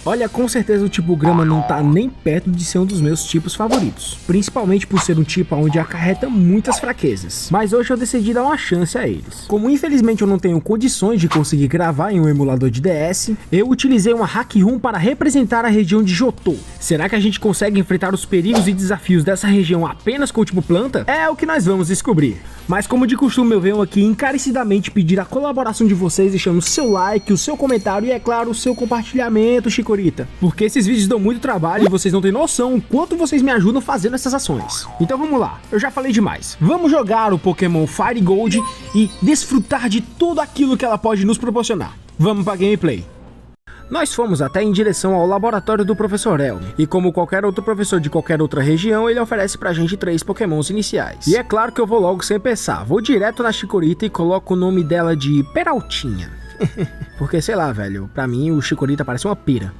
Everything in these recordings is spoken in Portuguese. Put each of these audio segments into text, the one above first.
Olha, com certeza o tipo grama não tá nem perto de ser um dos meus tipos favoritos, principalmente por ser um tipo onde acarreta muitas fraquezas, mas hoje eu decidi dar uma chance a eles. Como infelizmente eu não tenho condições de conseguir gravar em um emulador de DS, eu utilizei uma hack room para representar a região de Johto. Será que a gente consegue enfrentar os perigos e desafios dessa região apenas com o tipo planta? É o que nós vamos descobrir. Mas como de costume eu venho aqui encarecidamente pedir a colaboração de vocês, deixando o seu like, o seu comentário e é claro o seu compartilhamento, Chikorita, porque esses vídeos dão muito trabalho e vocês não têm noção o quanto vocês me ajudam fazendo essas ações. Então vamos lá, eu já falei demais, vamos jogar o Pokémon Fire Gold e desfrutar de tudo aquilo que ela pode nos proporcionar. Vamos pra gameplay. Nós fomos até em direção ao laboratório do Professor Elmi, e como qualquer outro professor de qualquer outra região, ele oferece pra gente 3 pokémons iniciais. E é claro que eu vou logo sem pensar, vou direto na Chikorita e coloco o nome dela de Peraltinha. Porque sei lá, velho, pra mim o Chikorita parece uma pera.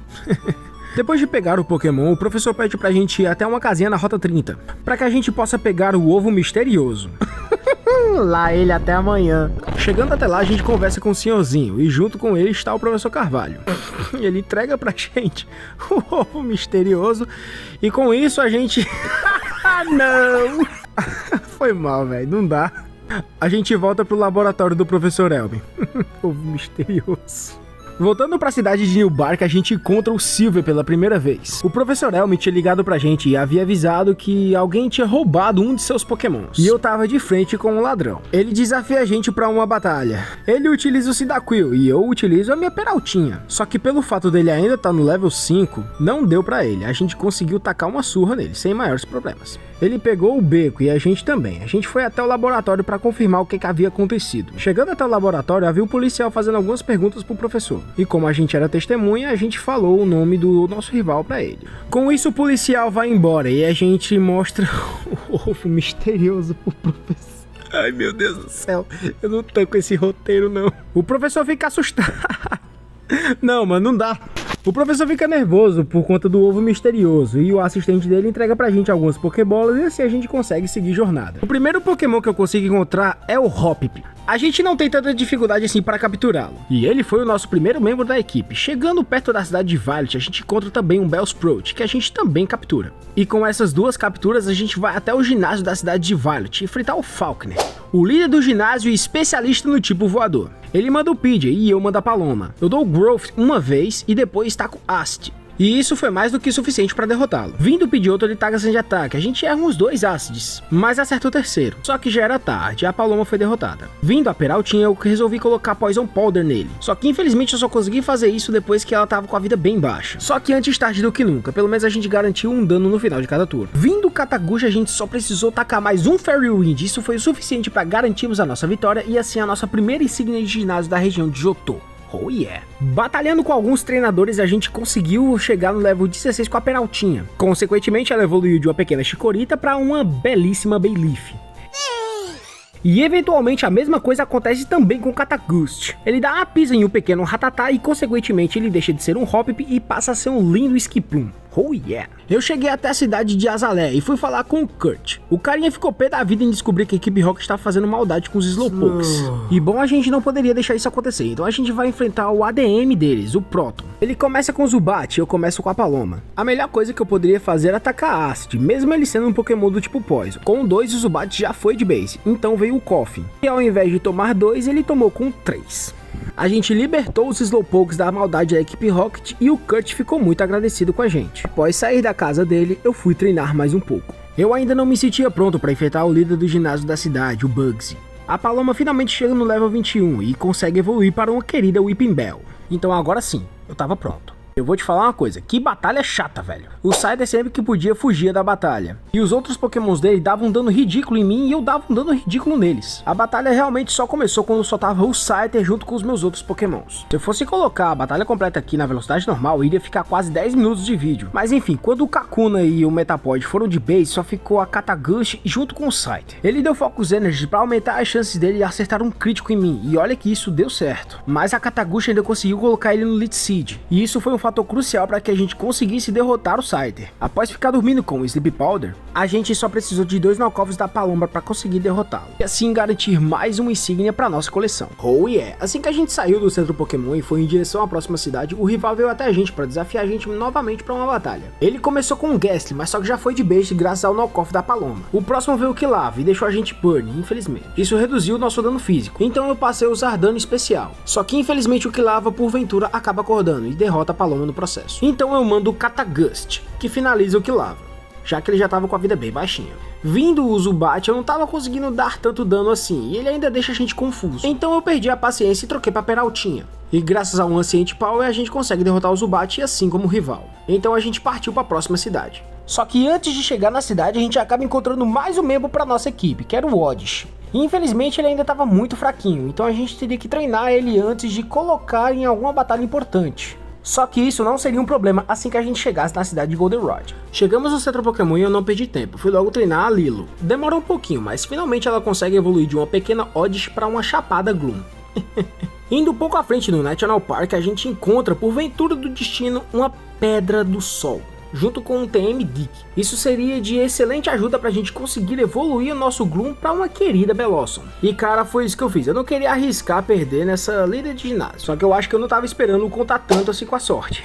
Depois de pegar o Pokémon, o professor pede pra gente ir até uma casinha na Rota 30, pra que a gente possa pegar o ovo misterioso. Lá ele até amanhã. Chegando até lá, a gente conversa com o senhorzinho e junto com ele está o professor Carvalho. Ele entrega pra gente o ovo misterioso e com isso a gente... Ah, não! Foi mal, velho, não dá. A gente volta pro laboratório do professor Elmi. Ovo misterioso. Voltando pra cidade de New Bark, a gente encontra o Silver pela primeira vez. O professor Elmi tinha ligado pra gente e havia avisado que alguém tinha roubado um de seus pokémons. E eu tava de frente com um ladrão. Ele desafia a gente pra uma batalha. Ele utiliza o Cyndaquil e eu utilizo a minha Peraltinha. Só que pelo fato dele ainda estar no level 5, não deu pra ele. A gente conseguiu tacar uma surra nele, sem maiores problemas. Ele pegou o beco e a gente também. A gente foi até o laboratório pra confirmar o que havia acontecido. Chegando até o laboratório, havia um policial fazendo algumas perguntas pro professor. E como a gente era testemunha, a gente falou o nome do nosso rival pra ele. Com isso, o policial vai embora e a gente mostra o ovo misterioso pro professor. Ai, meu Deus do céu, eu não tô com esse roteiro, não. O professor fica assustado. Não, mano, não dá. O professor fica nervoso por conta do ovo misterioso e o assistente dele entrega pra gente algumas pokébolas e assim a gente consegue seguir jornada. O primeiro pokémon que eu consigo encontrar é o Hoppip. A gente não tem tanta dificuldade assim para capturá-lo. E ele foi o nosso primeiro membro da equipe. Chegando perto da cidade de Violet, a gente encontra também um Bellsprout, que a gente também captura. E com essas duas capturas, a gente vai até o ginásio da cidade de Violet enfrentar o Falkner, o líder do ginásio e especialista no tipo voador. Ele manda o Pidgey e eu mando a Paloma. Eu dou o Growth uma vez e depois taco Ast. E isso foi mais do que suficiente para derrotá-lo. Vindo o Pidgeotto, ele taca de ataque. A gente erra uns 2 ácides, mas acerta o terceiro. Só que já era tarde e a Paloma foi derrotada. Vindo a Peraltinha, eu resolvi colocar Poison Powder nele. Só que infelizmente eu só consegui fazer isso depois que ela tava com a vida bem baixa. Só que antes tarde do que nunca, pelo menos a gente garantiu um dano no final de cada turno. Vindo o Catagucha, a gente só precisou tacar mais um Fairy Wind. Isso foi o suficiente para garantirmos a nossa vitória e assim a nossa primeira insígnia de ginásio da região de Johto. Oh yeah! Batalhando com alguns treinadores, a gente conseguiu chegar no level 16 com a Peraltinha. Consequentemente, ela evoluiu de uma pequena Chikorita para uma belíssima Bayleef. E eventualmente a mesma coisa acontece também com o Catagust. Ele dá uma pisa em um pequeno Rattata e consequentemente ele deixa de ser um Hoppip e passa a ser um lindo Skiploom. Oh yeah! Eu cheguei até a cidade de Azalea e fui falar com o Kurt. O carinha ficou pé da vida em descobrir que a equipe Rocket estava fazendo maldade com os Slowpokes. E bom, a gente não poderia deixar isso acontecer, então a gente vai enfrentar o ADM deles, o Proton. Ele começa com o Zubat e eu começo com a Paloma. A melhor coisa que eu poderia fazer era atacar Acid, mesmo ele sendo um Pokémon do tipo Poison. Com 2 o Zubat já foi de base, então veio o Koffing. E ao invés de tomar 2, ele tomou com 3. A gente libertou os Slowpokes da maldade da equipe Rocket e o Kurt ficou muito agradecido com a gente. Após sair da casa dele, eu fui treinar mais um pouco. Eu ainda não me sentia pronto para enfrentar o líder do ginásio da cidade, o Bugsy. A Paloma finalmente chega no level 21 e consegue evoluir para uma querida Weeping Bell. Então agora sim, eu tava pronto. Eu vou te falar uma coisa, que batalha chata, velho. O Scyther sempre que podia fugia da batalha. E os outros pokémons dele davam um dano ridículo em mim e eu dava um dano ridículo neles. A batalha realmente só começou quando eu soltava o Scyther junto com os meus outros pokémons. Se eu fosse colocar a batalha completa aqui na velocidade normal, iria ficar quase 10 minutos de vídeo. Mas enfim, quando o Kakuna e o Metapod foram de base, só ficou a Catagust junto com o Scyther. Ele deu Focus Energy pra aumentar as chances dele de acertar um crítico em mim. E olha que isso deu certo. Mas a Catagust ainda conseguiu colocar ele no Leech Seed. E isso foi um fator crucial para que a gente conseguisse derrotar o Scyther. Após ficar dormindo com o Sleep Powder, a gente só precisou de 2 knockoffs da Paloma para conseguir derrotá-lo, e assim garantir mais uma insígnia para nossa coleção. Oh yeah! Assim que a gente saiu do centro Pokémon e foi em direção à próxima cidade, o rival veio até a gente para desafiar a gente novamente para uma batalha. Ele começou com um Gastly, mas só que já foi de base graças ao knockoff da Paloma. O próximo veio o Quilava e deixou a gente burn, infelizmente. Isso reduziu o nosso dano físico, então eu passei a usar dano especial. Só que infelizmente o Quilava porventura acaba acordando e derrota a Paloma no processo. Então eu mando o Catagust, que finaliza o Quilava, já que ele já tava com a vida bem baixinha. Vindo o Zubat, eu não tava conseguindo dar tanto dano assim, e ele ainda deixa a gente confuso. Então eu perdi a paciência e troquei pra Peraltinha. E graças ao Ancient Power a gente consegue derrotar o Zubat, assim como o rival. Então a gente partiu pra próxima cidade. Só que antes de chegar na cidade a gente acaba encontrando mais um membro pra nossa equipe, que era o Oddish. E infelizmente ele ainda estava muito fraquinho, então a gente teria que treinar ele antes de colocar em alguma batalha importante. Só que isso não seria um problema assim que a gente chegasse na cidade de Goldenrod. Chegamos no centro Pokémon e eu não perdi tempo, fui logo treinar a Lilo. Demorou um pouquinho, mas finalmente ela consegue evoluir de uma pequena Oddish para uma chapada Gloom. Indo um pouco à frente no National Park, a gente encontra, por ventura do destino, uma Pedra do Sol, junto com um TM Dick. Isso seria de excelente ajuda pra gente conseguir evoluir o nosso Gloom pra uma querida Bellossom. E cara, foi isso que eu fiz. Eu não queria arriscar perder nessa líder de ginásio, só que eu acho que eu não tava esperando contar tanto assim com a sorte.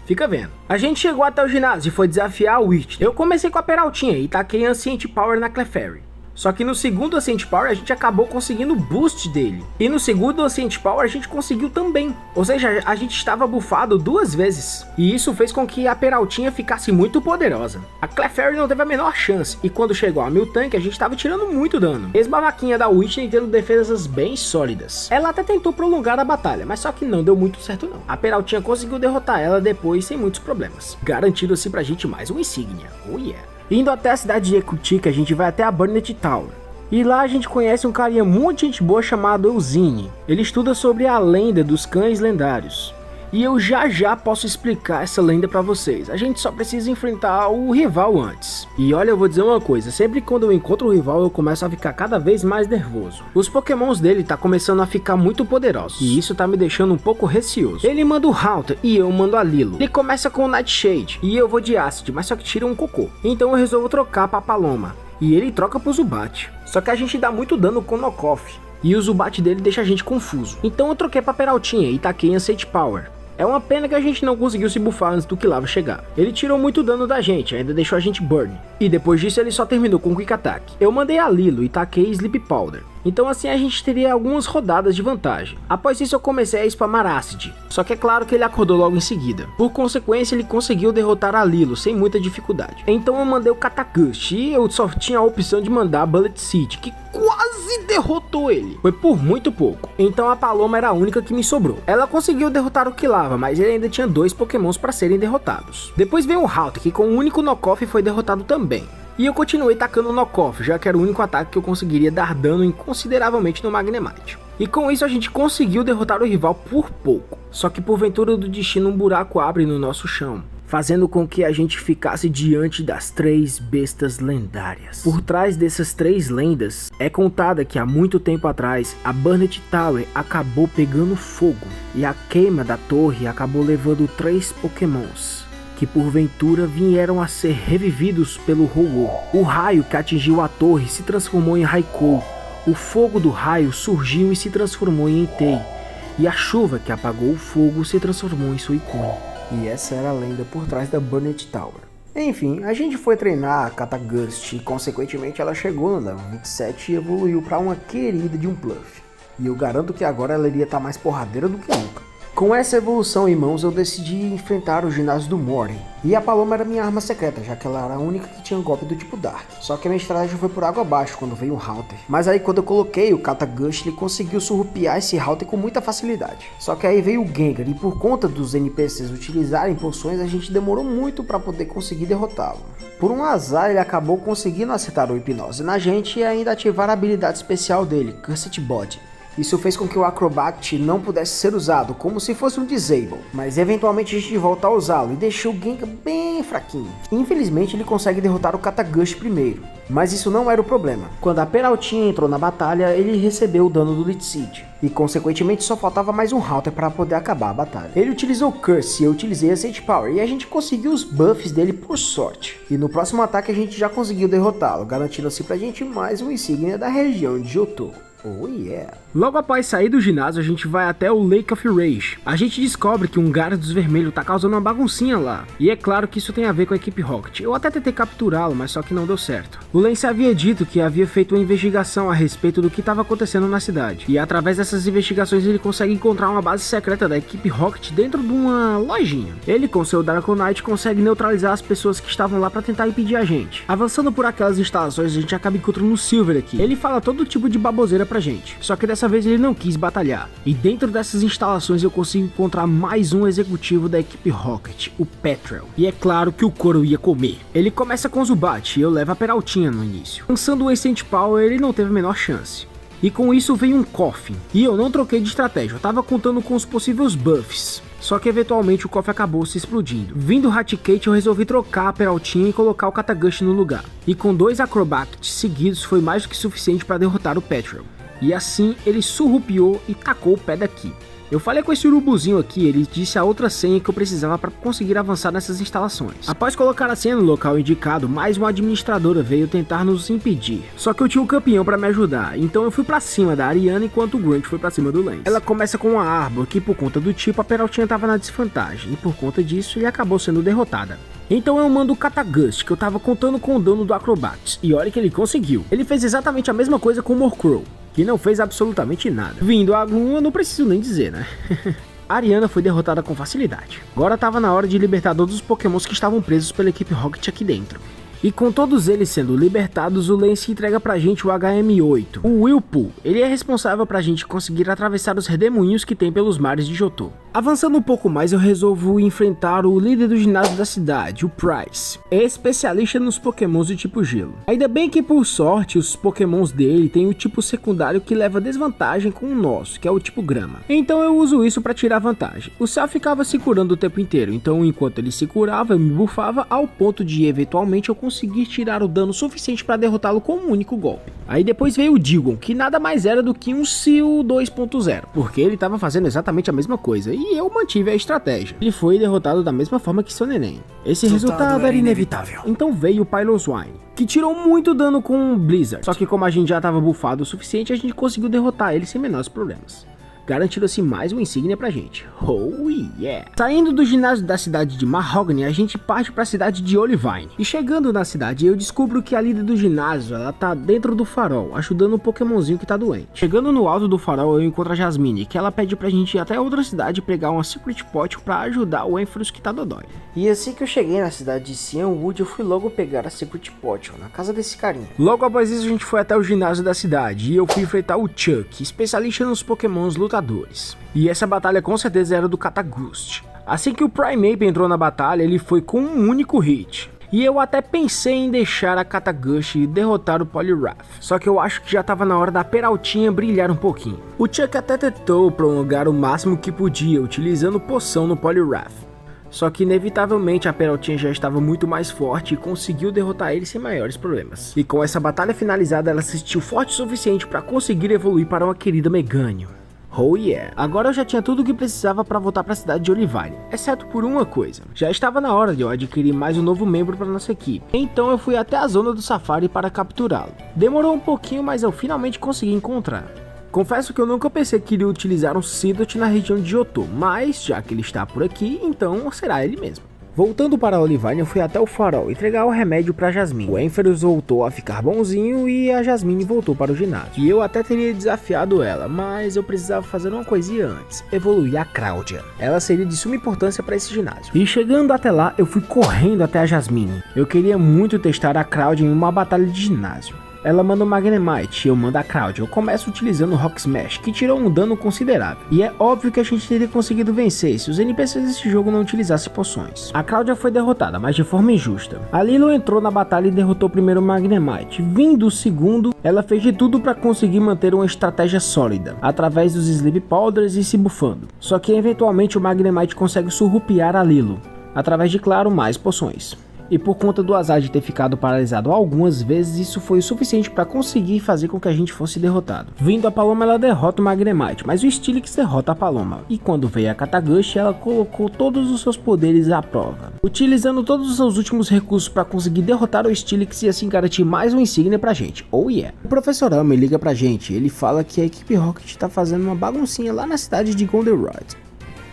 Fica vendo. A gente chegou até o ginásio e foi desafiar a Witch. Eu comecei com a Peraltinha e taquei Ancient Power na Clefairy. Só que no segundo Ancient Power a gente acabou conseguindo o boost dele. E no segundo Ancient Power a gente conseguiu também. Ou seja, a gente estava buffado 2 vezes. E isso fez com que a Peraltinha ficasse muito poderosa. A Clefairy não teve a menor chance. E quando chegou a Miltank a gente estava tirando muito dano. Mesmo a vaquinha da Whitney tendo defesas bem sólidas. Ela até tentou prolongar a batalha, mas só que não deu muito certo não. A Peraltinha conseguiu derrotar ela depois sem muitos problemas. Garantido assim pra gente mais uma insígnia. Oh yeah. Indo até a cidade de Ecrutica, a gente vai até a Burnet Tower. E lá a gente conhece um carinha muito gente boa chamado Eusine. Ele estuda sobre a lenda dos cães lendários. E eu já posso explicar essa lenda pra vocês. A gente só precisa enfrentar o rival antes. E olha, eu vou dizer uma coisa. Sempre que quando eu encontro o rival, eu começo a ficar cada vez mais nervoso. Os pokémons dele tá começando a ficar muito poderosos. E isso tá me deixando um pouco receoso. Ele manda o Haunter e eu mando a Lilo. Ele começa com o Nightshade e eu vou de Acid, mas só que tira um cocô. Então eu resolvo trocar pra Paloma. E ele troca pro Zubat. Só que a gente dá muito dano com o Knockoff. E o Zubat dele deixa a gente confuso. Então eu troquei pra Peraltinha e taquei Ancient Power. É uma pena que a gente não conseguiu se buffar antes do Quilava chegar. Ele tirou muito dano da gente, ainda deixou a gente burn. E depois disso ele só terminou com Quick Attack. Eu mandei a Lilo e taquei Sleep Powder. Então assim a gente teria algumas rodadas de vantagem. Após isso eu comecei a spamar Acid. Só que é claro que ele acordou logo em seguida. Por consequência ele conseguiu derrotar a Lilo sem muita dificuldade. Então eu mandei o Catagust e eu só tinha a opção de mandar a Bullet Seed, que quase derrotou ele. Foi por muito pouco. Então a Paloma era a única que me sobrou. Ela conseguiu derrotar o Quilava, mas ele ainda tinha 2 pokémons para serem derrotados. Depois veio o Haunter, que com um único knockoff foi derrotado também. E eu continuei tacando o knockoff, já que era o único ataque que eu conseguiria dar dano consideravelmente no Magnemite. E com isso a gente conseguiu derrotar o rival por pouco. Só que porventura do destino um buraco abre no nosso chão, fazendo com que a gente ficasse diante das 3 bestas lendárias. Por trás dessas 3 lendas, é contada que há muito tempo atrás, a Burnet Tower acabou pegando fogo, e a queima da torre acabou levando 3 pokémons, que porventura vieram a ser revividos pelo Ho-Oh. O raio que atingiu a torre se transformou em Raikou, o fogo do raio surgiu e se transformou em Entei, e a chuva que apagou o fogo se transformou em Suicune. E essa era a lenda por trás da Burnet Tower. Enfim, a gente foi treinar a Catagust e consequentemente ela chegou no level 27 e evoluiu para uma querida de um Pluff. E eu garanto que agora ela iria estar mais porradeira do que nunca. Com essa evolução em mãos eu decidi enfrentar o ginásio do Morty. E a Paloma era minha arma secreta, já que ela era a única que tinha um golpe do tipo Dark. Só que a minha estratégia foi por água abaixo quando veio o Haunter. Mas aí quando eu coloquei o Catagust, ele conseguiu surrupiar esse Haunter com muita facilidade. Só que aí veio o Gengar e por conta dos NPCs utilizarem poções, a gente demorou muito para poder conseguir derrotá-lo. Por um azar ele acabou conseguindo acertar o Hipnose na gente e ainda ativar a habilidade especial dele, Cursed Body. Isso fez com que o Acrobat não pudesse ser usado, como se fosse um Disable, mas eventualmente a gente volta a usá-lo e deixou o Gengar bem fraquinho. Infelizmente ele consegue derrotar o Katagushi primeiro, mas isso não era o problema. Quando a Peraltinha entrou na batalha, ele recebeu o dano do Leech Seed, e consequentemente só faltava mais um Halter para poder acabar a batalha. Ele utilizou Curse e eu utilizei a Sage Power, e a gente conseguiu os buffs dele por sorte. E no próximo ataque a gente já conseguiu derrotá-lo, garantindo assim pra gente mais uma insígnia da região de Johto. Oh yeah! Logo após sair do ginásio, a gente vai até o Lake of Rage. A gente descobre que um Gyarados vermelho tá causando uma baguncinha lá. E é claro que isso tem a ver com a equipe Rocket. Eu até tentei capturá-lo, mas só que não deu certo. O Lance havia dito que havia feito uma investigação a respeito do que estava acontecendo na cidade. E através dessas investigações ele consegue encontrar uma base secreta da equipe Rocket dentro de uma lojinha. Ele com seu Dragonite consegue neutralizar as pessoas que estavam lá para tentar impedir a gente. Avançando por aquelas instalações, a gente acaba encontrando o Silver aqui. Ele fala todo tipo de baboseira pra gente, só que dessa vez ele não quis batalhar. E dentro dessas instalações eu consigo encontrar mais um executivo da equipe Rocket, o Petrel. E é claro que o couro ia comer. Ele começa com o Zubat e eu levo a Peraltinha no início. Lançando o Instant Power, ele não teve a menor chance. E com isso veio um Coffin. E eu não troquei de estratégia, eu tava contando com os possíveis buffs. Só que eventualmente o cofre acabou se explodindo. Vindo o Raticate, eu resolvi trocar a Peraltinha e colocar o Katagushi no lugar. E com 2 Acrobats seguidos foi mais do que suficiente para derrotar o Petrel. E assim ele surrupiou e tacou o pé daqui. Eu falei com esse urubuzinho aqui, ele disse a outra senha que eu precisava para conseguir avançar nessas instalações. Após colocar a senha no local indicado, mais uma administradora veio tentar nos impedir. Só que eu tinha um campeão para me ajudar, então eu fui para cima da Ariana enquanto o Grunt foi para cima do Lance. Ela começa com uma árvore que por conta do tipo a Peraltinha estava na desvantagem e por conta disso ele acabou sendo derrotada. Então eu mando o Katagushi, que eu tava contando com o dano do Acrobat, e olha que ele conseguiu. Ele fez exatamente a mesma coisa com o Murkrow, que não fez absolutamente nada. Vindo a Gloom, eu não preciso nem dizer, né? A Ariana foi derrotada com facilidade. Agora tava na hora de libertar todos os pokémons que estavam presos pela equipe Rocket aqui dentro. E com todos eles sendo libertados, o Lance entrega pra gente o HM8. O Whirlpool, ele é responsável pra gente conseguir atravessar os redemoinhos que tem pelos mares de Johto. Avançando um pouco mais, eu resolvo enfrentar o líder do ginásio da cidade, o Price. É especialista nos pokémons do tipo gelo. Ainda bem que por sorte, os pokémons dele têm o tipo secundário que leva desvantagem com o nosso, que é o tipo grama. Então eu uso isso pra tirar vantagem. O céu ficava se curando o tempo inteiro, então enquanto ele se curava, eu me bufava ao ponto de eventualmente eu conseguir tirar o dano suficiente para derrotá-lo com um único golpe. Aí depois veio o Digon, que nada mais era do que um Seal 2.0, porque ele estava fazendo exatamente a mesma coisa, e eu mantive a estratégia. Ele foi derrotado da mesma forma que seu neném. Esse resultado era inevitável. Então veio o Piloswine, que tirou muito dano com o Blizzard, só que como a gente já estava bufado o suficiente, a gente conseguiu derrotar ele sem menores problemas. Garantindo assim mais uma insígnia pra gente. Oh yeah! Saindo do ginásio da cidade de Mahogany, a gente parte pra cidade de Olivine. E chegando na cidade, eu descubro que a líder do ginásio, ela tá dentro do farol, ajudando um pokémonzinho que tá doente. Chegando no alto do farol, eu encontro a Jasmine, que ela pede pra gente ir até outra cidade pegar uma Secret Pot pra ajudar o Ampharos que tá dodói. E assim que eu cheguei na cidade de Cianwood, eu fui logo pegar a Secret Pot na casa desse carinha. Logo após isso, a gente foi até o ginásio da cidade e eu fui enfrentar o Chuck, especialista nos pokémons lutadores. E essa batalha com certeza era do Katagushi. Assim que o Primeape entrou na batalha, ele foi com um único hit. E eu até pensei em deixar a Katagushi derrotar o Poliwrath, só que eu acho que já estava na hora da Peraltinha brilhar um pouquinho. O Chuck até tentou prolongar o máximo que podia, utilizando poção no Poliwrath. Só que inevitavelmente a Peraltinha já estava muito mais forte e conseguiu derrotar ele sem maiores problemas. E com essa batalha finalizada, ela se sentiu forte o suficiente para conseguir evoluir para uma querida Meganium. Oh yeah! Agora eu já tinha tudo o que precisava para voltar para a cidade de Olivine, exceto por uma coisa. Já estava na hora de eu adquirir mais um novo membro para nossa equipe, então eu fui até a zona do Safari para capturá-lo. Demorou um pouquinho, mas eu finalmente consegui encontrar. Confesso que eu nunca pensei que iria utilizar um Seedot na região de Johto, mas já que ele está por aqui, então será ele mesmo. Voltando para Olivine, eu fui até o farol entregar o remédio para Jasmine. O Ampharos voltou a ficar bonzinho e a Jasmine voltou para o ginásio. E eu até teria desafiado ela, mas eu precisava fazer uma coisinha antes: evoluir a Cláudia. Ela seria de suma importância para esse ginásio. E chegando até lá, eu fui correndo até a Jasmine. Eu queria muito testar a Cláudia em uma batalha de ginásio. ela manda o Magnemite e eu mando a Cláudia. Eu começo utilizando o Rock Smash, que tirou um dano considerável. E é óbvio que a gente teria conseguido vencer se os NPCs desse jogo não utilizassem poções. A Cláudia foi derrotada, mas de forma injusta. A Lilo entrou na batalha e derrotou primeiro o Magnemite. Vindo o segundo, ela fez de tudo para conseguir manter uma estratégia sólida, através dos Sleep Powders e se bufando. Só que eventualmente o Magnemite consegue surrupiar a Lilo, através de, claro, mais poções. E por conta do azar de ter ficado paralisado algumas vezes, isso foi o suficiente para conseguir fazer com que a gente fosse derrotado. Vindo a Paloma, ela derrota o Magnemite, mas o Steelix derrota a Paloma. E quando veio a Katagushi, ela colocou todos os seus poderes à prova, utilizando todos os seus últimos recursos para conseguir derrotar o Steelix e assim garantir mais uma insígnia pra gente. Oh yeah! O Professor Ame liga pra gente, ele fala que a equipe Rocket tá fazendo uma baguncinha lá na cidade de Goldenrod.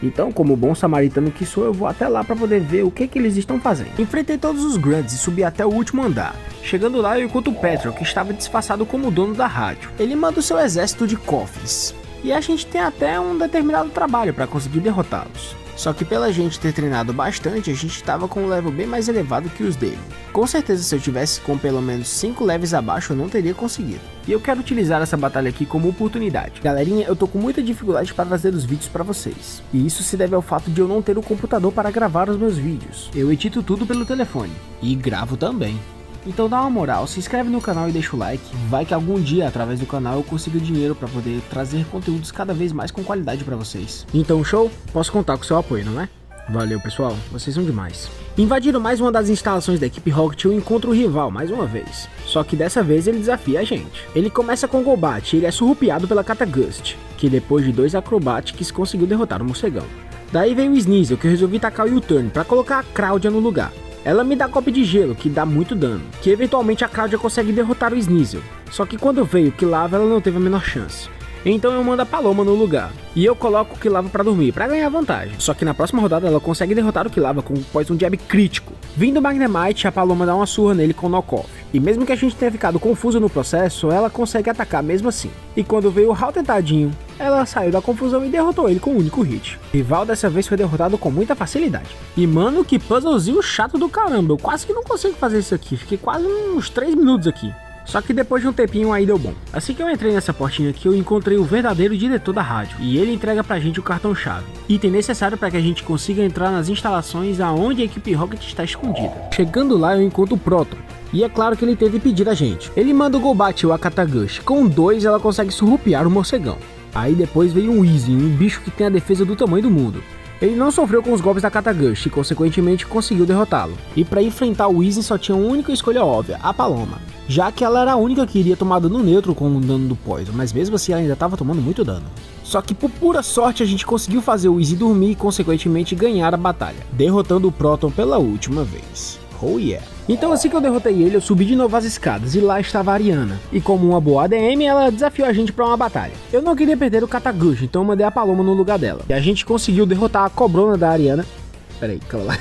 Então, como bom samaritano que sou, eu vou até lá para poder ver o que eles estão fazendo. Enfrentei todos os Grunts e subi até o último andar. Chegando lá, eu encontro o Petrol, que estava disfarçado como dono da rádio. Ele manda o seu exército de cofres, e a gente tem até um determinado trabalho para conseguir derrotá-los. Só que pela gente ter treinado bastante, a gente estava com um level bem mais elevado que os dele. Com certeza se eu tivesse com pelo menos 5 levels abaixo eu não teria conseguido. E eu quero utilizar essa batalha aqui como oportunidade. Galerinha, eu tô com muita dificuldade para trazer os vídeos para vocês. E isso se deve ao fato de eu não ter o computador para gravar os meus vídeos. Eu edito tudo pelo telefone. E gravo também. Então dá uma moral, se inscreve no canal e deixa o like. Vai que algum dia através do canal eu consiga dinheiro para poder trazer conteúdos cada vez mais com qualidade para vocês. Então show? Posso contar com seu apoio, não é? Valeu pessoal, vocês são demais. Invadindo mais uma das instalações da equipe Rocket, eu encontro o rival mais uma vez. Só que dessa vez ele desafia a gente. Ele começa com o Golbat e ele é surrupiado pela Katagusti, que depois de 2 acrobatics conseguiu derrotar o morcegão. Daí vem o Sneasel, que eu resolvi tacar o U-Turn para colocar a Cláudia no lugar. Ela me dá golpe de gelo, que dá muito dano, que eventualmente a Cláudia consegue derrotar o Sneasel. Só que quando veio o Kilava, ela não teve a menor chance. Então eu mando a Paloma no lugar, e eu coloco o Kilava pra dormir, pra ganhar vantagem. Só que na próxima rodada ela consegue derrotar o Kilava com um Poison Jab crítico. Vindo o Magnemite, a Paloma dá uma surra nele com o Knockoff. E mesmo que a gente tenha ficado confuso no processo, ela consegue atacar mesmo assim. E quando veio o Hal tentadinho, ela saiu da confusão e derrotou ele com um único hit. O rival dessa vez foi derrotado com muita facilidade. E mano, que puzzlezinho chato do caramba, eu quase que não consigo fazer isso aqui, fiquei quase uns 3 minutos aqui. Só que depois de um tempinho aí deu bom. Assim que eu entrei nessa portinha aqui, eu encontrei o verdadeiro diretor da rádio, e ele entrega pra gente o cartão-chave, item necessário para que a gente consiga entrar nas instalações aonde a equipe Rocket está escondida. Chegando lá eu encontro o Proton, e é claro que ele teve que pedir a gente. Ele manda o Golbat ou a Katagushi, com 2 ela consegue surrupiar o morcegão. Aí depois veio um Weezing, um bicho que tem a defesa do tamanho do mundo. Ele não sofreu com os golpes da Katagushi e consequentemente conseguiu derrotá-lo. E para enfrentar o Weezing só tinha uma única escolha óbvia, a Paloma, já que ela era a única que iria tomar dano neutro com o dano do Poison, mas mesmo assim ela ainda estava tomando muito dano. Só que por pura sorte a gente conseguiu fazer o Weezing dormir e consequentemente ganhar a batalha, derrotando o Proton pela última vez. Oh yeah! Então assim que eu derrotei ele, eu subi de novo as escadas e lá estava a Ariana. E como uma boa ADM, ela desafiou a gente para uma batalha. Eu não queria perder o Katagushi, então eu mandei a Paloma no lugar dela. E a gente conseguiu derrotar a cobrona da Ariana. Peraí, calma lá.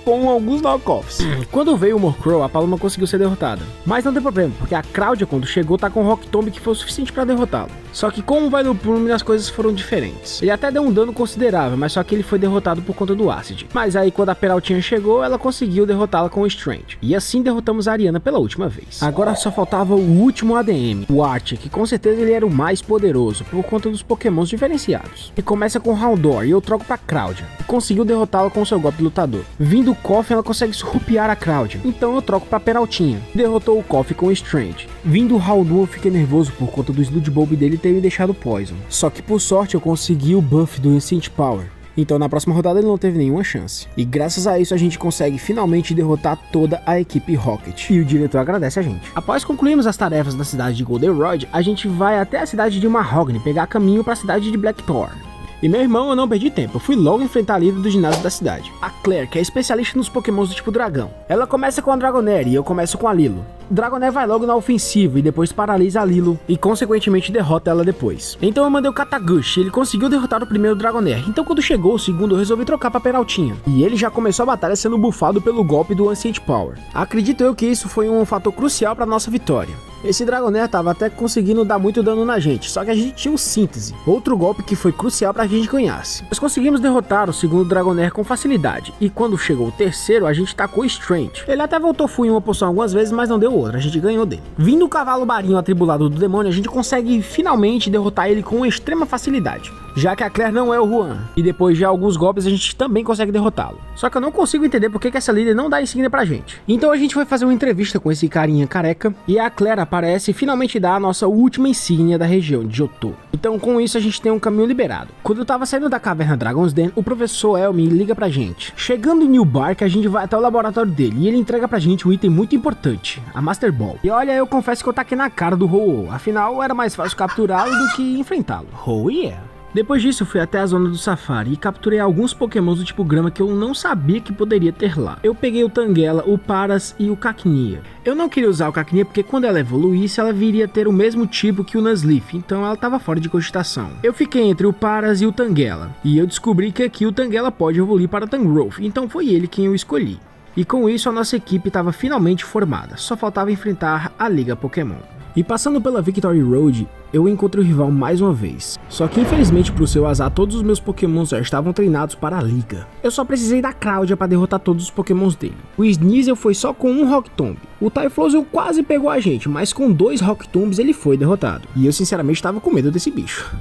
Com alguns knockoffs. Quando veio o Murkrow, a Paloma conseguiu ser derrotada. Mas não tem problema, porque a Cláudia quando chegou tá com o Rock Tomb que foi o suficiente para derrotá-lo. Só que como vai no Plume, as coisas foram diferentes. Ele até deu um dano considerável, mas só que ele foi derrotado por conta do Acid. Mas aí quando a Peraltinha chegou, ela conseguiu derrotá-la com o Strength. E assim derrotamos a Ariana pela última vez. Agora só faltava o último ADM, o Archie, que com certeza ele era o mais poderoso, por conta dos pokémons diferenciados. E começa com o Haldor, e eu troco pra Cláudia. E conseguiu derrotá-la com o seu golpe lutador. Vindo o Koff, ela consegue surrupiar a Cláudia. Então eu troco pra Peraltinha. Derrotou o Koff com o Strength. Vindo o Haldor, eu fiquei nervoso por conta do Sludge Bulb dele ter me deixado Poison. Só que por sorte eu consegui o buff do Instinct Power. Então na próxima rodada ele não teve nenhuma chance. E graças a isso a gente consegue finalmente derrotar toda a equipe Rocket. E o diretor agradece a gente. Após concluirmos as tarefas da cidade de Goldenrod, a gente vai até a cidade de Mahogany pegar caminho para a cidade de Blackthorn. E meu irmão, eu não perdi tempo, eu fui logo enfrentar a líder do ginásio da cidade, a Claire, que é especialista nos pokémons do tipo dragão. Ela começa com a Dragonair e eu começo com a Lilo. Dragonair vai logo na ofensiva e depois paralisa a Lilo e consequentemente derrota ela depois. Então eu mandei o Katagushi, ele conseguiu derrotar o primeiro Dragonair, então quando chegou o segundo eu resolvi trocar pra Peraltinha. E ele já começou a batalha sendo bufado pelo golpe do Ancient Power. Acredito eu que isso foi um fator crucial pra nossa vitória. Esse Dragonair tava até conseguindo dar muito dano na gente, só que a gente tinha o Síntese, outro golpe que foi crucial pra que a gente ganhasse. Nós conseguimos derrotar o segundo Dragonair com facilidade, e quando chegou o terceiro a gente tacou Strength. Ele até voltou full em uma poção algumas vezes, mas não deu outro, a gente ganhou dele. Vindo o cavalo marinho atribulado do demônio, a gente consegue finalmente derrotar ele com extrema facilidade, já que a Claire não é o Juan, e depois de alguns golpes a gente também consegue derrotá-lo. Só que eu não consigo entender por que essa líder não dá insígnia pra gente. Então a gente foi fazer uma entrevista com esse carinha careca, e a Claire aparece e finalmente dá a nossa última insígnia da região de Johto. Então com isso a gente tem um caminho liberado. Quando eu tava saindo da caverna Dragon's Den, o professor Elmi liga pra gente. Chegando em New Bark, a gente vai até o laboratório dele, e ele entrega pra gente um item muito importante, a Master Ball. E olha, eu confesso que eu taquei na cara do Ho-Oh, afinal era mais fácil capturá-lo do que enfrentá-lo. Oh yeah! Depois disso, eu fui até a zona do safari e capturei alguns pokémons do tipo grama que eu não sabia que poderia ter lá. Eu peguei o Tangela, o Paras e o Cacnea. Eu não queria usar o Cacnea porque quando ela evoluísse, ela viria a ter o mesmo tipo que o Nuzleaf, então ela estava fora de cogitação. Eu fiquei entre o Paras e o Tangela, e eu descobri que aqui o Tangela pode evoluir para Tangrowth, então foi ele quem eu escolhi. E com isso a nossa equipe estava finalmente formada, só faltava enfrentar a Liga Pokémon. E passando pela Victory Road, eu encontrei o rival mais uma vez. Só que infelizmente pro seu azar, todos os meus pokémons já estavam treinados para a liga. Eu só precisei da Cláudia para derrotar todos os pokémons dele. O Sneasel foi só com um Rock Tomb. O Typhlosion quase pegou a gente, mas com 2 Rock Tombs ele foi derrotado. E eu sinceramente estava com medo desse bicho.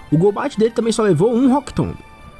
O Golbat dele também só levou um Rock Tomb.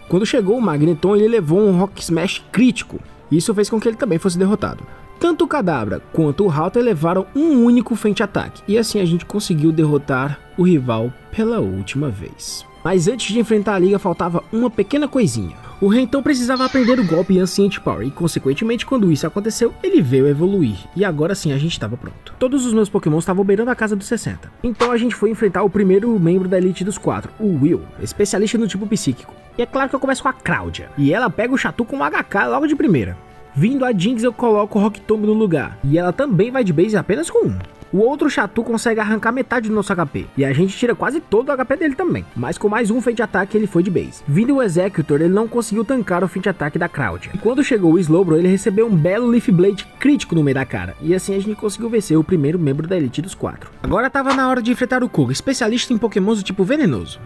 Quando chegou o Magneton, ele levou um Rock Smash crítico. Isso fez com que ele também fosse derrotado. Tanto o Kadabra quanto o Halter levaram um único Feint Ataque, e assim a gente conseguiu derrotar o rival pela última vez. Mas antes de enfrentar a liga faltava uma pequena coisinha. O Renton precisava aprender o golpe Ancient Power e consequentemente quando isso aconteceu ele veio a evoluir, e agora sim a gente estava pronto. Todos os meus pokémons estavam beirando a casa dos 60. Então a gente foi enfrentar o primeiro membro da elite dos 4, o Will, especialista no tipo psíquico. E é claro que eu começo com a Cláudia, e ela pega o Chatu com um HK logo de primeira. Vindo a Jinx eu coloco o Rock Tomb no lugar, e ela também vai de base apenas com um. O outro Chatu consegue arrancar metade do nosso HP, e a gente tira quase todo o HP dele também, mas com mais um Feint Ataque ele foi de base. Vindo o Executor, ele não conseguiu tancar o Feint Ataque da Cláudia, e quando chegou o Slowbro ele recebeu um belo Leaf Blade crítico no meio da cara, e assim a gente conseguiu vencer o primeiro membro da elite dos 4. Agora tava na hora de enfrentar o Koga, especialista em pokémons do tipo venenoso.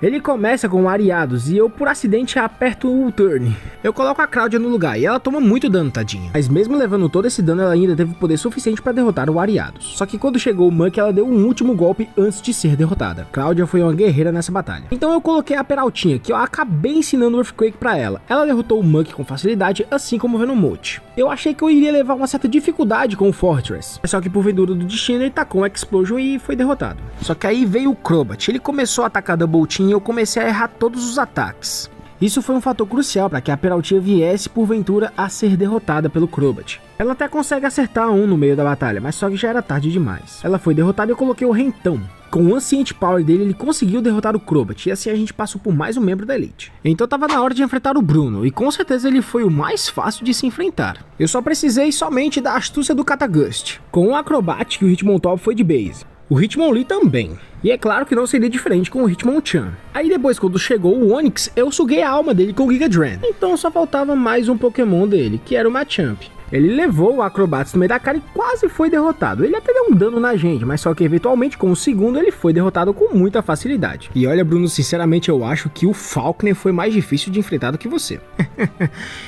Ele começa com o Ariados e eu por acidente aperto o Turn. Eu coloco a Cláudia no lugar e ela toma muito dano, tadinha. Mas mesmo levando todo esse dano, ela ainda teve poder suficiente para derrotar o Ariados. Só que quando chegou o Muk, ela deu um último golpe antes de ser derrotada. Cláudia foi uma guerreira nessa batalha. Então eu coloquei a Peraltinha, que eu acabei ensinando o Earthquake para ela. Ela derrotou o Muk com facilidade, assim como o Venomote. Eu achei que eu iria levar uma certa dificuldade com o Fortress. Só que por vendura do destino ele tacou um Explosion e foi derrotado. Só que aí veio o Crobat. Ele começou a atacar Double Team e eu comecei a errar todos os ataques. Isso foi um fator crucial para que a Peraltinha viesse porventura a ser derrotada pelo Crobat. Ela até consegue acertar um no meio da batalha, mas só que já era tarde demais. Ela foi derrotada e eu coloquei o Rentão. Com o Ancient Power dele, ele conseguiu derrotar o Crobat, e assim a gente passou por mais um membro da elite. Então tava na hora de enfrentar o Bruno, e com certeza ele foi o mais fácil de se enfrentar. Eu só precisei somente da astúcia do Catagust. Com o Acrobatic, o Hitmontop foi de base. O Hitmonlee também. E é claro que não seria diferente com o Hitmonchan. Aí depois, quando chegou o Onix, eu suguei a alma dele com o Gigadran. Então só faltava mais um Pokémon dele, que era o Machamp. Ele levou o Acrobats no meio da cara e quase foi derrotado. Ele até deu um dano na gente, mas só que eventualmente com o segundo ele foi derrotado com muita facilidade. E olha, Bruno, sinceramente eu acho que o Falkner foi mais difícil de enfrentar do que você.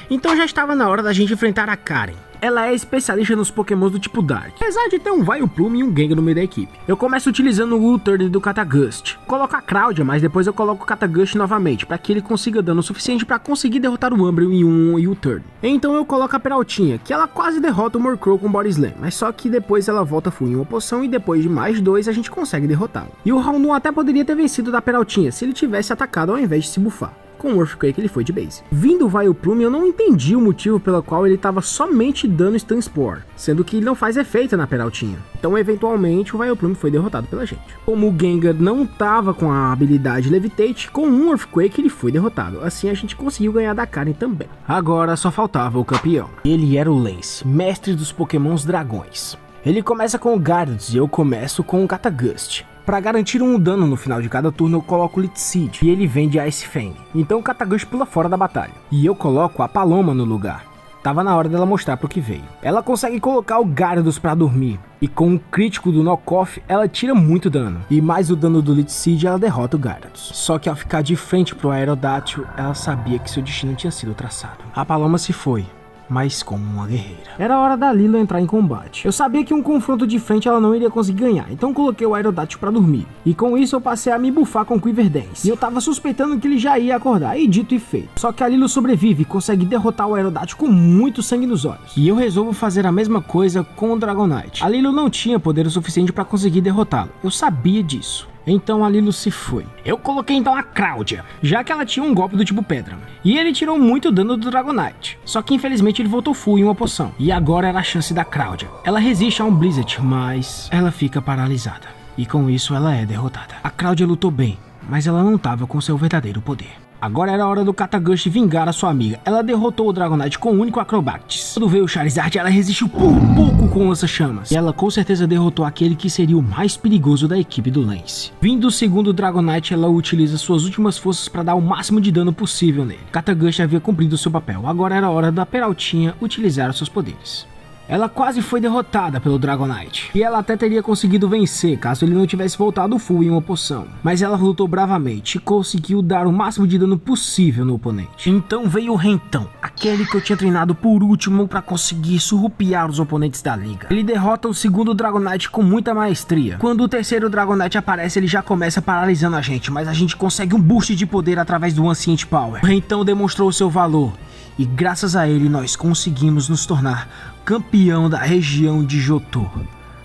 Então já estava na hora da gente enfrentar a Karen. Ela é especialista nos pokémons do tipo Dark, apesar de ter um Vileplume e um Gengar no meio da equipe. Eu começo utilizando o U-Turn do Catagust. Coloco a Cláudia, mas depois eu coloco o Catagust novamente, para que ele consiga dano suficiente para conseguir derrotar o Umbreon em um U-Turn. Então eu coloco a Peraltinha, que ela quase derrota o Murkrow com Body Slam, mas só que depois ela volta full em uma poção e depois de mais 2 a gente consegue derrotá-lo. E o Houndoom até poderia ter vencido da Peraltinha se ele tivesse atacado ao invés de se bufar. Com o Earthquake ele foi de base. Vindo o Vileplume, eu não entendi o motivo pelo qual ele estava somente dando Stun Spore, sendo que ele não faz efeito na Peraltinha. Então eventualmente o Vileplume foi derrotado pela gente. Como o Gengar não estava com a habilidade Levitate, com um Earthquake ele foi derrotado. Assim a gente conseguiu ganhar da Karen também. Agora só faltava o campeão. Ele era o Lance, mestre dos pokémons dragões. Ele começa com o Gyarados e eu começo com o Catagust. Para garantir um dano no final de cada turno eu coloco o Leech Seed e ele vem de Ice Fang. Então o Catagust pula fora da batalha. E eu coloco a Paloma no lugar. Tava na hora dela mostrar pro que veio. Ela consegue colocar o Gyarados pra dormir. E com um crítico do Knockoff, ela tira muito dano. E mais o dano do Leech Seed, ela derrota o Gyarados. Só que ao ficar de frente pro Aerodactyl, ela sabia que seu destino tinha sido traçado. A Paloma se foi. mas como uma guerreira. Era hora da Lilo entrar em combate. Eu sabia que um confronto de frente ela não iria conseguir ganhar, então coloquei o Aerodactyl pra dormir. E com isso eu passei a me bufar com o Quiver Dance. E eu tava suspeitando que ele já ia acordar, e dito e feito. Só que a Lilo sobrevive e consegue derrotar o Aerodactyl com muito sangue nos olhos. E eu resolvo fazer a mesma coisa com o Dragonite. A Lilo não tinha poder o suficiente pra conseguir derrotá-lo, eu sabia disso. Então a Lilo se foi. Eu coloquei então a Cláudia, já que ela tinha um golpe do tipo pedra. E ele tirou muito dano do Dragonite. Só que infelizmente ele voltou full em uma poção. E agora era a chance da Cláudia. Ela resiste a um Blizzard, mas ela fica paralisada. E com isso ela é derrotada. A Cláudia lutou bem, mas ela não estava com seu verdadeiro poder. Agora era a hora do Katagushi vingar a sua amiga. Ela derrotou o Dragonite com o único Acrobatics. Quando veio o Charizard, ela resistiu por pouco com lança-chamas. E ela com certeza derrotou aquele que seria o mais perigoso da equipe do Lance. Vindo o segundo Dragonite, ela utiliza suas últimas forças para dar o máximo de dano possível nele. Katagushi havia cumprido seu papel. Agora era a hora da Peraltinha utilizar os seus poderes. Ela quase foi derrotada pelo Dragonite, e ela até teria conseguido vencer caso ele não tivesse voltado full em uma poção. Mas ela lutou bravamente e conseguiu dar o máximo de dano possível no oponente. Então veio o Rentão, aquele que eu tinha treinado por último para conseguir surrupiar os oponentes da liga. Ele derrota o segundo Dragonite com muita maestria. Quando o terceiro Dragonite aparece, ele já começa paralisando a gente, mas a gente consegue um boost de poder através do Ancient Power. O Rentão demonstrou seu valor, e graças a ele nós conseguimos nos tornar campeão da região de Johto.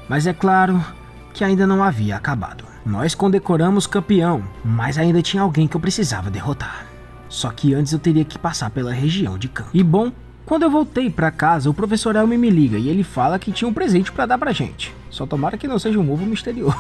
Mas é claro que ainda não havia acabado. Nós condecoramos campeão, mas ainda tinha alguém que eu precisava derrotar. Só que antes eu teria que passar pela região de Kanto. E bom, quando eu voltei pra casa, o professor Elmi me liga e ele fala que tinha um presente pra dar pra gente. Só tomara que não seja um ovo misterioso.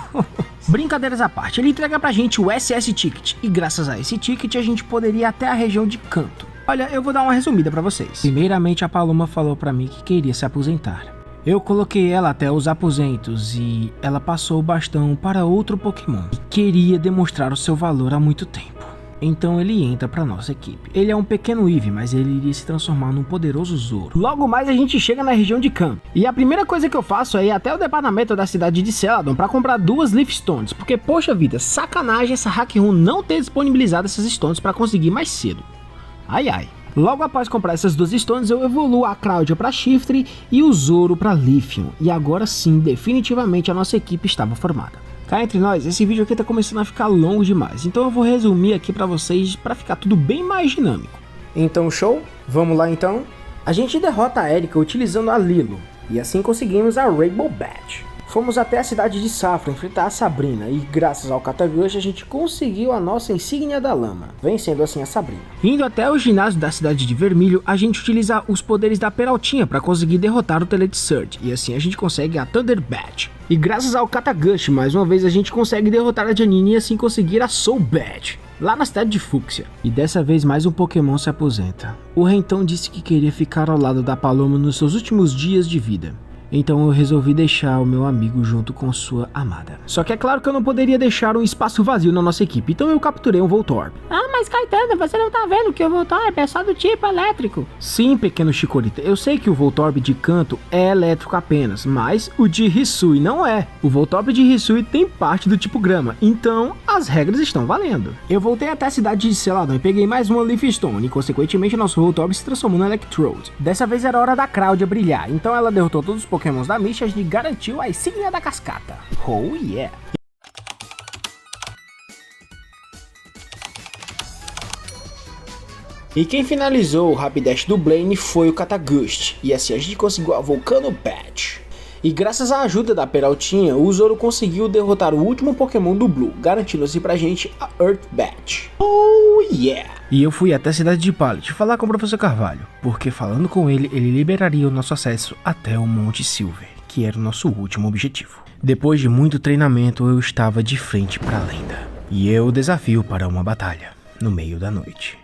Brincadeiras à parte, ele entrega pra gente o SS Ticket, e graças a esse ticket a gente poderia ir até a região de Kanto. Olha, eu vou dar uma resumida pra vocês. Primeiramente, a Paloma falou pra mim que queria se aposentar. Eu coloquei ela até os aposentos e ela passou o bastão para outro Pokémon e queria demonstrar o seu valor há muito tempo. Então ele entra pra nossa equipe. Ele é um pequeno Eevee, mas ele iria se transformar num poderoso Zoro. Logo mais a gente chega na região de Kanto. E a primeira coisa que eu faço é ir até o departamento da cidade de Celadon pra comprar 2 Leaf Stones. Porque, poxa vida, sacanagem essa Hack Room não ter disponibilizado essas Stones pra conseguir mais cedo. Ai ai. Logo após comprar essas 2 Stones, eu evoluo a Cláudia para Shiftry e o Zoro para Lithium. E agora sim, definitivamente a nossa equipe estava formada. Cá entre nós, esse vídeo aqui tá começando a ficar longo demais, então eu vou resumir aqui para vocês para ficar tudo bem mais dinâmico. Então show? Vamos lá então? A gente derrota a Erika utilizando a Lilo, e assim conseguimos a Rainbow Badge. Fomos até a cidade de Safra enfrentar a Sabrina e graças ao Katagushi a gente conseguiu a nossa insígnia da lama, vencendo assim a Sabrina. Indo até o ginásio da cidade de Vermilho, a gente utiliza os poderes da Peraltinha para conseguir derrotar o Telet Surge, e assim a gente consegue a Thunder Badge. E graças ao Katagushi, mais uma vez a gente consegue derrotar a Janine e assim conseguir a Soul Badge, lá na cidade de Fúcsia. E dessa vez mais um Pokémon se aposenta. O Rentão disse que queria ficar ao lado da Paloma nos seus últimos dias de vida. Então eu resolvi deixar o meu amigo junto com sua amada. Só que é claro que eu não poderia deixar um espaço vazio na nossa equipe, então eu capturei um Voltorb. Ah, mas Caetano, você não tá vendo que o Voltorb é só do tipo elétrico? Sim, pequeno Chikorita, eu sei que o Voltorb de Kanto é elétrico apenas, mas o de Hisui não é. O Voltorb de Hisui tem parte do tipo grama, então as regras estão valendo. Eu voltei até a cidade de Celadon e peguei mais uma Leaf Stone, e consequentemente nosso Voltorb se transformou no Electrode. Dessa vez era hora da Cláudia brilhar, então ela derrotou todos os Pokémons da Misha e garantiu a insígnia da cascata. Oh yeah! E quem finalizou o Rapidash do Blaine foi o Katagushi, e assim a gente conseguiu a Volcano Badge. E graças à ajuda da Peraltinha, o Zoro conseguiu derrotar o último Pokémon do Blue, garantindo assim pra gente a Earth Badge. Oh yeah! E eu fui até a cidade de Pallet falar com o professor Carvalho, porque falando com ele, ele liberaria o nosso acesso até o Monte Silver, que era o nosso último objetivo. Depois de muito treinamento, eu estava de frente para a lenda, e eu o desafio para uma batalha, no meio da noite.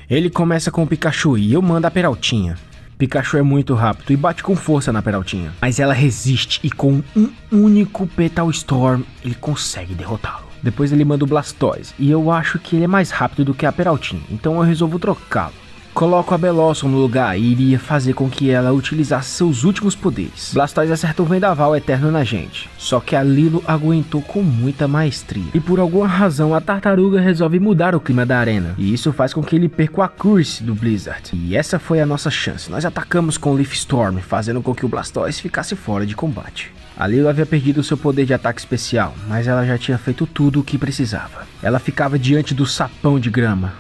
Ele começa com o Pikachu e eu mando a Peraltinha. Pikachu é muito rápido e bate com força na Peraltinha, mas ela resiste e com um único Petal Storm, ele consegue derrotá-lo. Depois ele manda o Blastoise, e eu acho que ele é mais rápido do que a Peraltinha, então eu resolvo trocá-lo. coloca a Bellossom no lugar e iria fazer com que ela utilizasse seus últimos poderes. Blastoise acerta um vendaval eterno na gente, só que a Lilo aguentou com muita maestria. E por alguma razão a tartaruga resolve mudar o clima da arena, e isso faz com que ele perca o Accuracy do Blizzard. E essa foi a nossa chance. Nós atacamos com o Leaf Storm, fazendo com que o Blastoise ficasse fora de combate. A Lilo havia perdido seu poder de ataque especial, mas ela já tinha feito tudo o que precisava. Ela ficava diante do sapão de grama,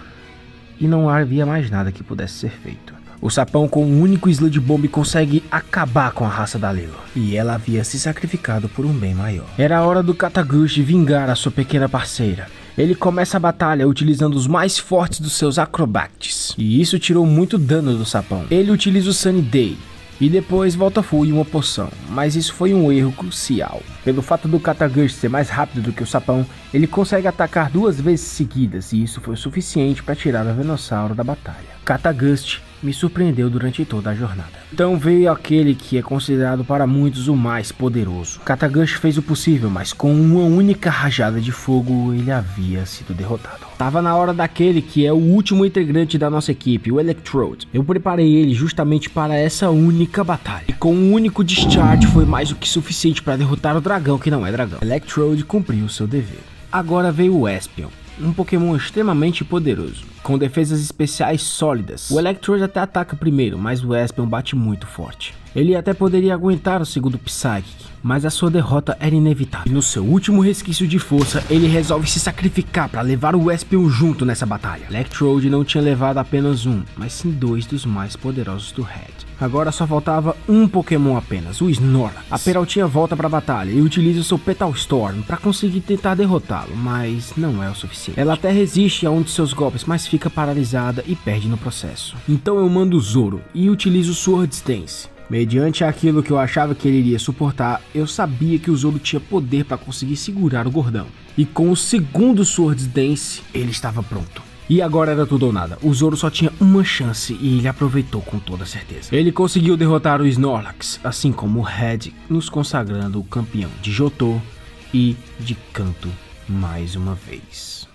e não havia mais nada que pudesse ser feito. O sapão com um único Sludge Bomb consegue acabar com a raça da Lilo, e ela havia se sacrificado por um bem maior. Era a hora do Catagush vingar a sua pequena parceira. Ele começa a batalha utilizando os mais fortes dos seus Acrobatics, e isso tirou muito dano do sapão. Ele utiliza o Sunny Day, e depois volta full em uma poção, mas isso foi um erro crucial. Pelo fato do Catagush ser mais rápido do que o sapão, ele consegue atacar 2 vezes seguidas, e isso foi o suficiente para tirar o Venossauro da batalha. Catagush me surpreendeu durante toda a jornada. Então veio aquele que é considerado para muitos o mais poderoso. Catagush fez o possível, mas com uma única rajada de fogo ele havia sido derrotado. Tava na hora daquele que é o último integrante da nossa equipe, o Electrode. Eu preparei ele justamente para essa única batalha, e com um único discharge foi mais do que suficiente para derrotar o dragão que não é dragão. Electrode cumpriu seu dever. Agora veio o Espion, um Pokémon extremamente poderoso, com defesas especiais sólidas. O Electrode até ataca primeiro, mas o Espion bate muito forte. Ele até poderia aguentar o segundo Psychic, mas a sua derrota era inevitável. E no seu último resquício de força, ele resolve se sacrificar para levar o Espion junto nessa batalha. Electrode não tinha levado apenas um, mas sim 2 dos mais poderosos do Red. Agora só faltava um Pokémon apenas, o Snorlax. A Peraltinha volta para a batalha e utiliza o seu Petal Storm para conseguir tentar derrotá-lo, mas não é o suficiente. Ela até resiste a um de seus golpes, mas fica paralisada e perde no processo. Então eu mando o Zoro e utilizo o Swords Dance. Mediante aquilo que eu achava que ele iria suportar, eu sabia que o Zoro tinha poder para conseguir segurar o gordão. E com o segundo Swords Dance, ele estava pronto. E agora era tudo ou nada. O Zoro só tinha uma chance e ele aproveitou com toda certeza. Ele conseguiu derrotar o Snorlax, assim como o Red, nos consagrando o campeão de Johto e de Kanto mais uma vez.